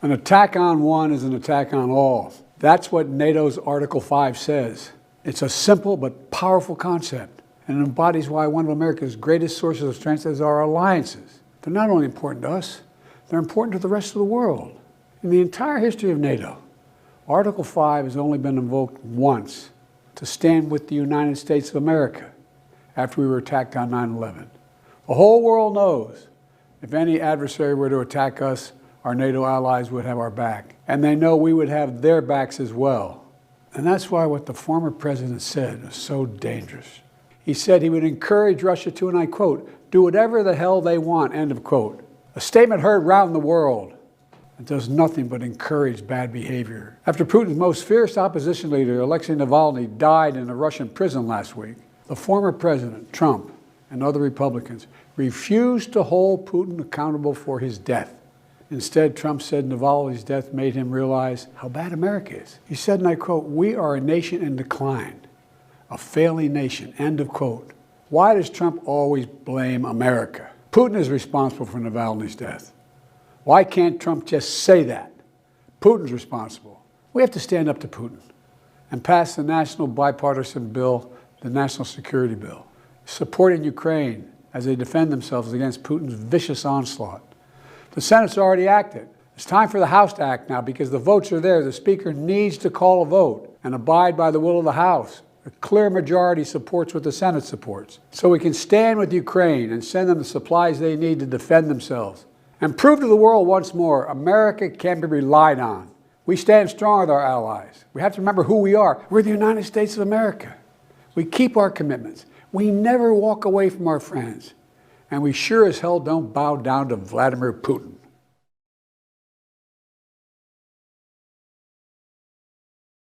An attack on one is an attack on all. That's what NATO's Article 5 says. It's a simple but powerful concept, and it embodies why one of America's greatest sources of strength is our alliances. They're not only important to us, they're important to the rest of the world. In the entire history of NATO, Article 5 has only been invoked once to stand with the United States of America after we were attacked on 9/11. The whole world knows if any adversary were to attack us, our NATO allies would have our back. And they know we would have their backs as well. And that's why what the former president said is so dangerous. He said he would encourage Russia to, and I quote, do whatever the hell they want, end of quote. A statement heard round the world that does nothing but encourage bad behavior. After Putin's most fierce opposition leader, Alexei Navalny, died in a Russian prison last week, the former president, Trump, and other Republicans refused to hold Putin accountable for his death. Instead, Trump said Navalny's death made him realize how bad America is. He said, and I quote, we are a nation in decline, a failing nation, end of quote. Why does Trump always blame America? Putin is responsible for Navalny's death. Why can't Trump just say that? Putin's responsible. We have to stand up to Putin and pass the national bipartisan bill, the National Security Bill, supporting Ukraine as they defend themselves against Putin's vicious onslaught. The Senate's already acted. It's time for the House to act now because the votes are there. The Speaker needs to call a vote and abide by the will of the House. A clear majority supports what the Senate supports. So we can stand with Ukraine and send them the supplies they need to defend themselves. And prove to the world once more, America can be relied on. We stand strong with our allies. We have to remember who we are. We're the United States of America. We keep our commitments. We never walk away from our friends. And we sure as hell don't bow down to Vladimir Putin.